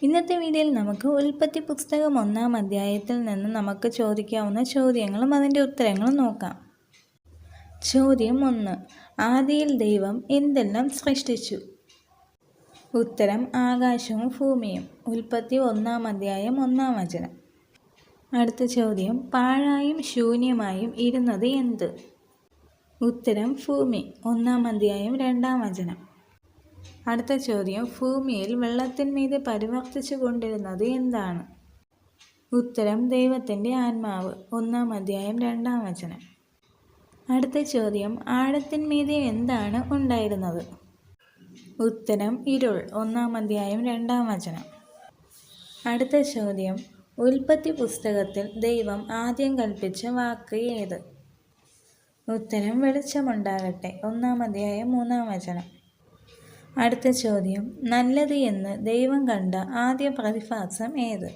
ഇന്നത്തെ വീഡിയോയിൽ നമുക്ക് ഉൽപ്പത്തി പുസ്തകം 1-ാം അധ്യായത്തിൽ നിന്ന് നമുക്ക് ചോദിക്കാവുന്ന ചോദ്യങ്ങളും അതിൻ്റെ ഉത്തരങ്ങളും നോക്കാം. ചോദ്യം 1. ആദിയിൽ ദൈവം എന്തെല്ലാം സൃഷ്ടിച്ചു? ഉത്തരം ആകാശവും ഭൂമിയും. ഉൽപ്പത്തി 1-ാം അധ്യായം 1-ാം വചനം. അടുത്ത ചോദ്യം, പാഴായും ശൂന്യമായും ഇരുന്നത് എന്ത്? ഉത്തരം ഭൂമി. 1-ാം അധ്യായം 2-ാം വചനം. അടുത്ത ചോദ്യം, ഭൂമിയിൽ വെള്ളത്തിന്മീതെ പരിവർത്തിച്ചു കൊണ്ടിരുന്നത് എന്താണ്? ഉത്തരം ദൈവത്തിൻ്റെ ആത്മാവ്. 1-ാം അധ്യായം 2-ാം വചനം. അടുത്ത ചോദ്യം, ആഴത്തിന്മീതെ എന്താണ് ഉണ്ടായിരുന്നത്? ഉത്തരം ഇരുൾ. 1-ാം അധ്യായം 2-ാം വചനം. അടുത്ത ചോദ്യം, ഉൽപ്പത്തി പുസ്തകത്തിൽ ദൈവം ആദ്യം കൽപ്പിച്ച വാക്ക് ഏത്? ഉത്തരം വെളിച്ചമുണ്ടാകട്ടെ. 1-ാം അധ്യായം 3-ാം വചനം. അടുത്ത ചോദ്യം, നല്ലത് എന്ന് ദൈവം കണ്ട ആദ്യ പ്രതിഭാസം ഏത്?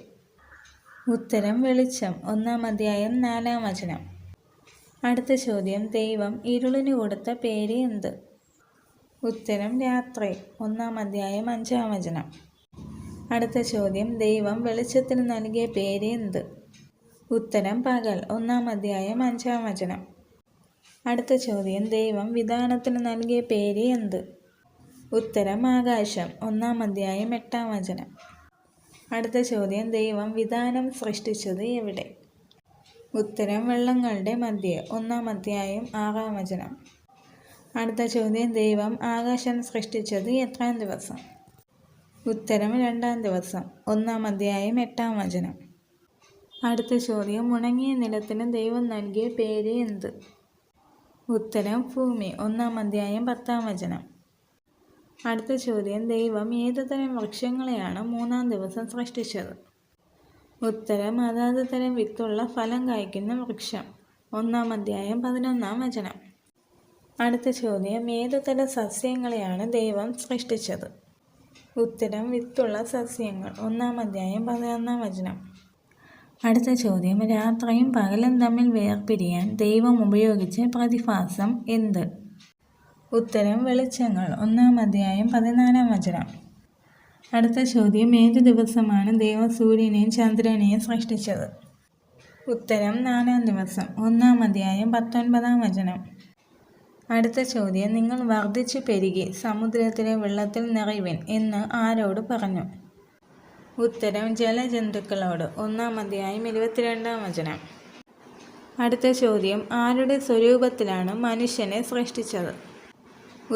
ഉത്തരം വെളിച്ചം. 1-ാം അധ്യായം 4-ാം വചനം. അടുത്ത ചോദ്യം, ദൈവം ഇരുളിന് കൊടുത്ത പേര് എന്ത്? ഉത്തരം രാത്രി. 1-ാം അധ്യായം 5-ാം വചനം. അടുത്ത ചോദ്യം, ദൈവം വെളിച്ചത്തിന് നൽകിയ പേര് എന്ത്? ഉത്തരം പകൽ. 1-ാം അധ്യായം 5-ാം വചനം. അടുത്ത ചോദ്യം, ദൈവം വിധാനത്തിന് നൽകിയ പേര് എന്ത്? ഉത്തരം ആകാശം. 1-ാം അധ്യായം 8-ാം വചനം. അടുത്ത ചോദ്യം, ദൈവം വിധാനം സൃഷ്ടിച്ചത് എവിടെ? ഉത്തരം വെള്ളങ്ങളുടെ മധ്യേ. 1-ാം അധ്യായം 6-ാം വചനം. അടുത്ത ചോദ്യം, ദൈവം ആകാശം സൃഷ്ടിച്ചത് എത്രാം ദിവസം? ഉത്തരം 2-ാം ദിവസം. 1-ാം അധ്യായം 8-ാം വചനം. അടുത്ത ചോദ്യം, ഉണങ്ങിയ നിലത്തിന് ദൈവം നൽകിയ പേര് എന്ത്? ഉത്തരം ഭൂമി. 1-ാം അധ്യായം 10-ാം വചനം. അടുത്ത ചോദ്യം, ദൈവം ഏതുതരം വൃക്ഷങ്ങളെയാണ് 3-ാം ദിവസം സൃഷ്ടിച്ചത്? ഉത്തരം അതാത് തരം വിത്തുള്ള ഫലം കായ്ക്കുന്ന വൃക്ഷം. 1-ാം അധ്യായം 11-ാം വചനം. അടുത്ത ചോദ്യം, ഏതുതരം സസ്യങ്ങളെയാണ് ദൈവം സൃഷ്ടിച്ചത്? ഉത്തരം വിത്തുള്ള സസ്യങ്ങൾ. 1-ാം അധ്യായം 11-ാം വചനം. അടുത്ത ചോദ്യം, രാത്രിയും പകലും തമ്മിൽ വേർപിരിയാൻ ദൈവം ഉപയോഗിച്ച പ്രതിഭാസം എന്ത്? ഉത്തരം വെളിച്ചങ്ങൾ. 1-ാം അധ്യായം 14-ാം വചനം. അടുത്ത ചോദ്യം, ഏത് ദിവസമാണ് ദൈവം സൂര്യനെയും ചന്ദ്രനെയും സൃഷ്ടിച്ചത്? ഉത്തരം 4-ാം ദിവസം. 1-ാം അധ്യായം 19-ാം വചനം. അടുത്ത ചോദ്യം, നിങ്ങൾ വർദ്ധിച്ചു പെരുകി സമുദ്രത്തിലെ വെള്ളത്തിൽ നിറയുവിൻ എന്ന് ആരോട് പറഞ്ഞു? ഉത്തരം ജലജന്തുക്കളോട്. 1-ാം അധ്യായം 22-ാം വചനം. അടുത്ത ചോദ്യം, ആരുടെ സ്വരൂപത്തിലാണ് മനുഷ്യനെ സൃഷ്ടിച്ചത്?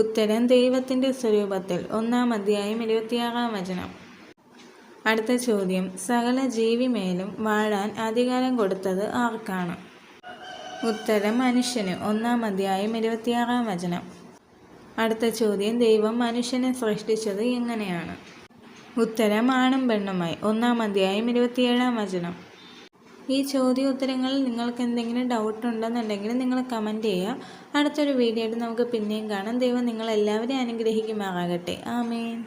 ഉത്തരം ദൈവത്തിൻ്റെ സ്വരൂപത്തിൽ. 1-ാം അധ്യായം 26-ാം വചനം. അടുത്ത ചോദ്യം, സകല ജീവിമേലും വാഴാൻ അധികാരം കൊടുത്തത് ആർക്കാണ്? ഉത്തരം മനുഷ്യന്. 1-ാം അധ്യായം 26-ാം വചനം. അടുത്ത ചോദ്യം, ദൈവം മനുഷ്യനെ സൃഷ്ടിച്ചത് എങ്ങനെയാണ്? ഉത്തരം ആണും പെണ്ണുമായി. 1-ാം അധ്യായം 27-ാം വചനം. ഈ ചോദ്യോത്തരങ്ങളിൽ നിങ്ങൾക്ക് എന്തെങ്കിലും ഡൗട്ട് ഉണ്ടെന്നുണ്ടെങ്കിൽ നിങ്ങൾ കമൻറ്റ് ചെയ്യുക. അടുത്തൊരു വീഡിയോ ആയിട്ട് നമുക്ക് പിന്നെയും കാണാം. ദൈവം നിങ്ങളെല്ലാവരെയും അനുഗ്രഹിക്കുമാറാകട്ടെ. ആമേൻ.